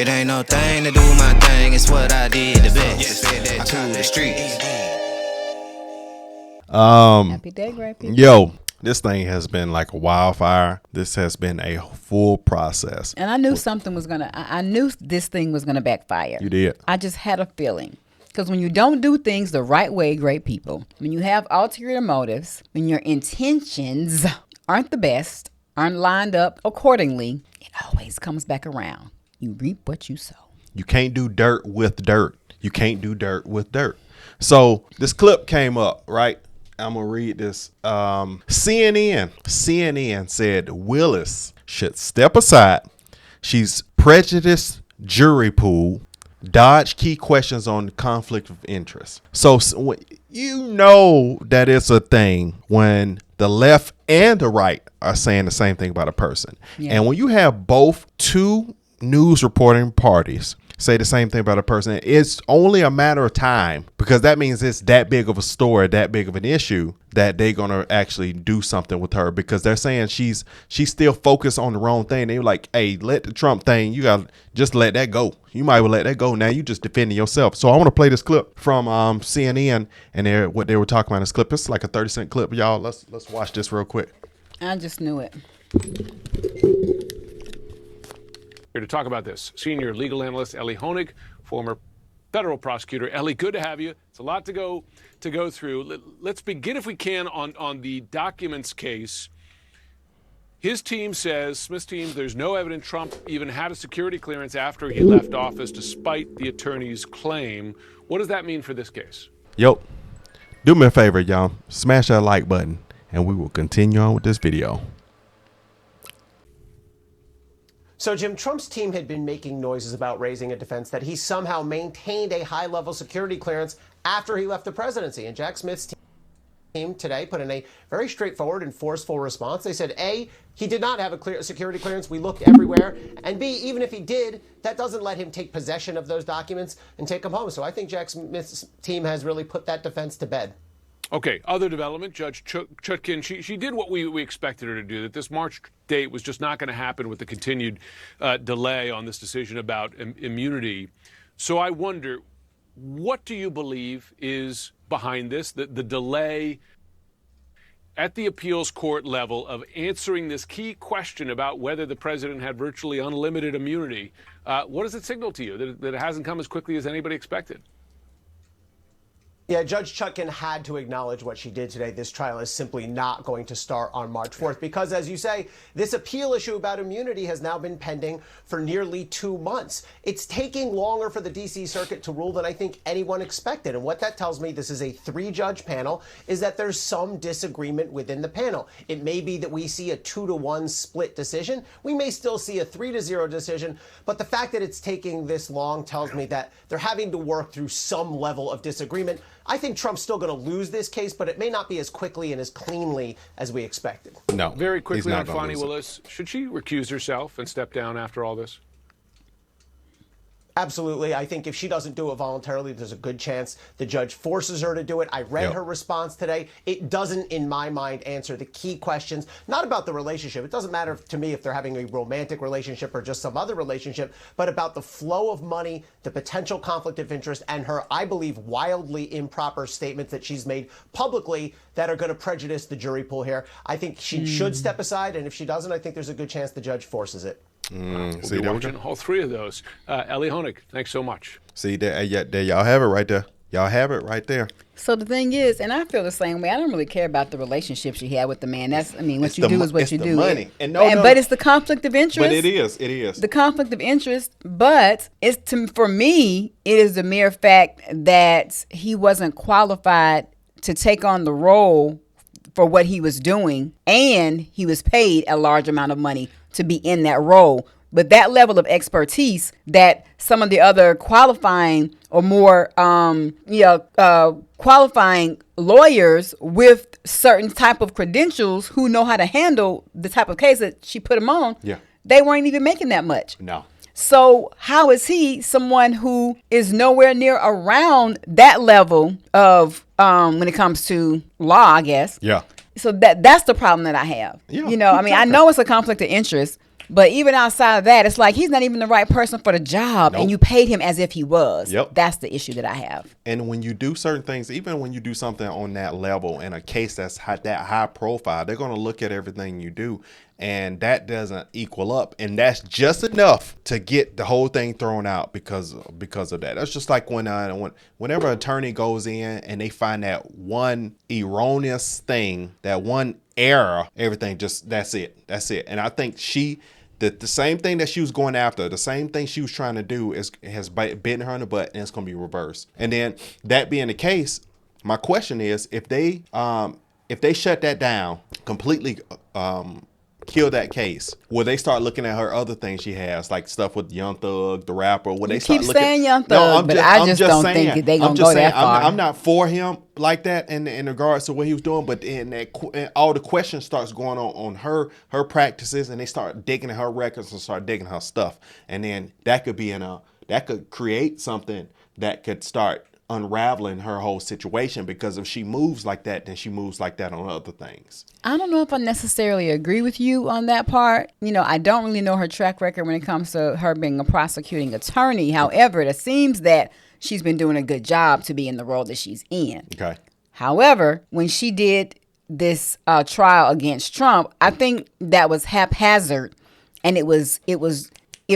It ain't no thing to do my thing, it's what I did the best. Said that to the streets. Happy day, great people. Yo, this thing has been like a wildfire. This has been a full process. And I knew something was I knew this thing was gonna backfire. You did. I just had a feeling. Because when you don't do things the right way, great people, when you have ulterior motives, when your intentions aren't the best, aren't lined up accordingly, it always comes back around. You reap what you sow. You can't do dirt with dirt. You can't do dirt with dirt. So this clip came up, right? I'm going to read this. CNN said Willis should step aside. She's prejudiced jury pool. Dodge key questions on conflict of interest. So you know that it's a thing when the left and the right are saying the same thing about a person. Yeah. And when you have both two news reporting parties say the same thing about a person, it's only a matter of time, because that means it's that big of a story, that big of an issue, that they're going to actually do something with her, because they're saying she's still focused on the wrong thing. They're like, hey, let the Trump thing, you got to just let that go. You might well let that go. Now you just defending yourself. So I want to play this clip from CNN and what they were talking about in this clip. It's like a 30-second clip. Y'all, let's watch this real quick. I just knew it. Here to talk about this, senior legal analyst Ellie Honig, former federal prosecutor. Ellie, good to have you. It's a lot to go through. Let's begin, if we can, on the documents case. His team says, Smith's team, there's no evidence Trump even had a security clearance after he left office, despite the attorney's claim. What does that mean for this case? Yo, do me a favor, y'all. Smash that like button, and we will continue on with this video. So, Jim, Trump's team had been making noises about raising a defense that he somehow maintained a high-level security clearance after he left the presidency. And Jack Smith's team today put in a very straightforward and forceful response. They said, A, he did not have a security clearance. We looked everywhere. And B, even if he did, that doesn't let him take possession of those documents and take them home. So I think Jack Smith's team has really put that defense to bed. Okay, other development, Judge Chutkin, she did what we expected her to do, that this March date was just not going to happen with the continued delay on this decision about immunity. So I wonder, what do you believe is behind this, the delay at the appeals court level of answering this key question about whether the president had virtually unlimited immunity? What does it signal to you, that it hasn't come as quickly as anybody expected? Yeah, Judge Chutkin had to acknowledge what she did today. This trial is simply not going to start on March 4th because, as you say, this appeal issue about immunity has now been pending for nearly 2 months. It's taking longer for the D.C. Circuit to rule than I think anyone expected. And what that tells me, this is a 3-judge panel, is that there's some disagreement within the panel. It may be that we see a 2-to-1 split decision. We may still see a 3-to-0 decision. But the fact that it's taking this long tells me that they're having to work through some level of disagreement. I think Trump's still going to lose this case, but it may not be as quickly and as cleanly as we expected. No. Very quickly on Fani Willis, should she recuse herself and step down after all this? Absolutely. I think if she doesn't do it voluntarily, there's a good chance the judge forces her to do it. I read her response today. It doesn't, in my mind, answer the key questions, not about the relationship. It doesn't matter to me if they're having a romantic relationship or just some other relationship, but about the flow of money, the potential conflict of interest, and her, I believe, wildly improper statements that she's made publicly that are going to prejudice the jury pool here. I think she should step aside, and if she doesn't, I think there's a good chance the judge forces it. We'll be watching all 3 of those. Ellie Honig, thanks so much. See, there y'all have it right there. Y'all have it right there. So the thing is, and I feel the same way, I don't really care about the relationship she had with the man. What you do is what you do. Money. But it's the conflict of interest. But it is. The conflict of interest, but for me, it is the mere fact that he wasn't qualified to take on the role for what he was doing, and he was paid a large amount of money to be in that role. But that level of expertise that some of the other qualifying or more qualifying lawyers with certain type of credentials who know how to handle the type of case that she put him on, they weren't even making that much. No. So how is he someone who is nowhere near around that level of when it comes to law, I guess? Yeah. So that's the problem that I have. Yeah, I know it's a conflict of interest, But even outside of that, it's like he's not even the right person for the job, and you paid him as if he was. Yep. That's the issue that I have. And when you do certain things, even when you do something on that level in a case that's that high profile, they're going to look at everything you do, and that doesn't equal up, and that's just enough to get the whole thing thrown out because of that. That's just like whenever an attorney goes in and they find that one erroneous thing, that one error, everything just that's it. And I think the same thing that she was going after, the same thing she was trying to do has bitten her in the butt, and it's going to be reversed. And then that being the case, my question is, if they shut that down completely, kill that case, will they start looking at her other things she has, like stuff with Young Thug, the rapper? Will they start keep looking? saying Young Thug, but I just don't think they gonna go that far. I'm not for him like that in regards to what he was doing, but in all the questions starts going on her practices, and they start digging at her records and start digging her stuff, and then that could create something that could start unraveling her whole situation, because if she moves like that, then she moves like that on other things. I don't know if I necessarily agree with you on that part. I don't really know her track record when it comes to her being a prosecuting attorney. However, it seems that she's been doing a good job to be in the role that she's in. Okay. However, when she did this trial against Trump, I think that was haphazard, and it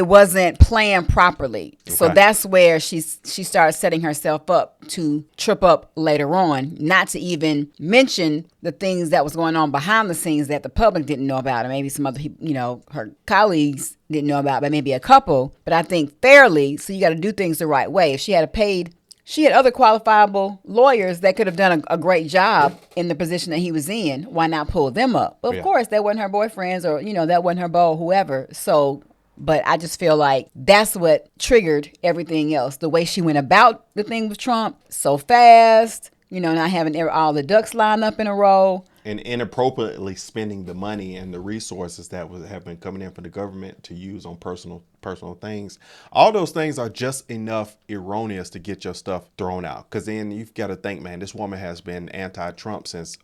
wasn't planned properly. Okay. So that's where she started setting herself up to trip up later on, not to even mention the things that was going on behind the scenes that the public didn't know about, and maybe some other people, her colleagues didn't know about, but maybe a couple. But I think fairly, so you got to do things the right way. If she had other qualifiable lawyers that could have done a great job in the position that he was in. Why not pull them up? But of course, that wasn't her boyfriends, or, that wasn't her beau, whoever. So, but I just feel like that's what triggered everything else. The way she went about the thing with Trump so fast, not having all the ducks lined up in a row. And inappropriately spending the money and the resources that have been coming in for the government to use on personal things. All those things are just enough erroneous to get your stuff thrown out. Because then you've got to think, man, this woman has been anti-Trump since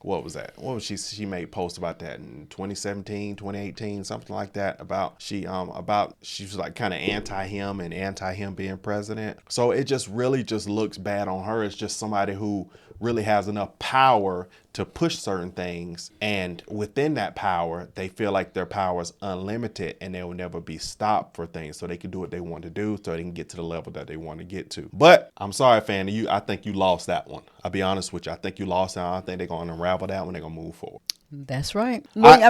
what was that? What was she made posts about that in 2017, 2018, something like that, she was like kind of anti him and anti him being president. So it just really just looks bad on her. It's just somebody who really has enough power to push certain things, and within that power, they feel like their power is unlimited and they will never be stopped for things, so they can do what they want to do, so they can get to the level that they want to get to. But I'm sorry, Fani, I think you lost that one. I'll be honest with you. I think you lost that one. I think they're going to unravel that one. They're going to move forward. That's right. Well, I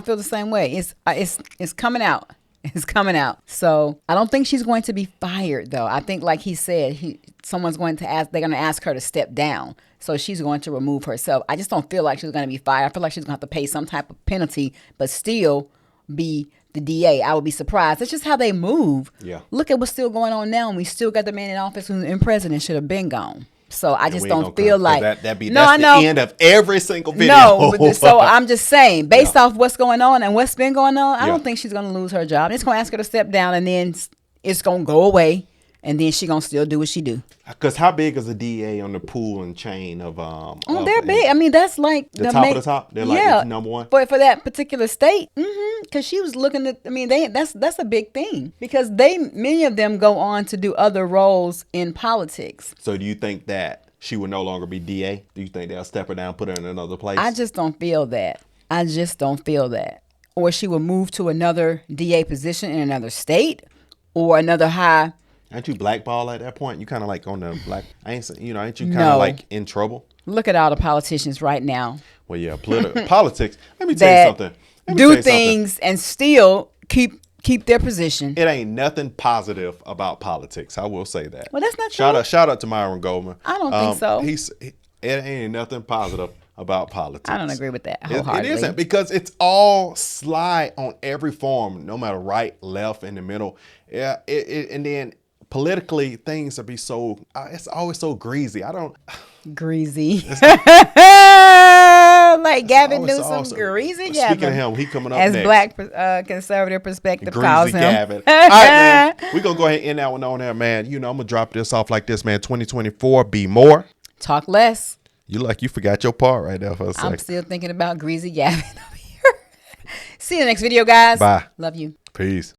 feel the same way. It's coming out. It's coming out. So I don't think she's going to be fired, though. I think, like he said, they're going to ask her to step down. So she's going to remove herself. I just don't feel like she's going to be fired. I feel like she's going to have to pay some type of penalty, but still be the DA. I would be surprised. That's just how they move. Yeah. Look at what's still going on now, and we still got the man in office who's in president should have been gone. So I just don't feel like that's the end of every single video. No, so I'm just saying, based off what's going on and what's been going on, I don't think she's going to lose her job. It's going to ask her to step down, and then it's going to go away, and then she's going to still do what she do. Because how big is the DA on the pool and chain of they're big. I mean, that's like the top of the top. They're like number one for that particular state. Because she was looking at. I mean, that's a big thing, because many of them go on to do other roles in politics. So do you think that she would no longer be DA? Do you think they'll step her down, put her in another place? I just don't feel that. Or she will move to another DA position in another state, or another high. Aren't you blackballed at that point? You kind of like on the black. Ain't you kind of like in trouble? Look at all the politicians right now. Well, yeah, politics. Let me tell you something. Do things and still keep their position. It ain't nothing positive about politics. I will say that. Well, that's not true. Shout out to Myron Goldman. I don't think so. It ain't nothing positive about politics. I don't agree with that wholeheartedly. It isn't, because it's all slide on every form, no matter right, left, in the middle. Yeah, and then politically things will be so. It's always so greasy. Greasy. Like Gavin Newsom, greasy Gavin. Speaking of him, he coming up as next. Black conservative perspective greasy calls him. Gavin. All right, man. We're going to go ahead and end that one on there, man. I'm going to drop this off like this, man. 2024, be more. Talk less. You forgot your part right there for a second. I'm still thinking about greasy Gavin over here. See you in the next video, guys. Bye. Love you. Peace.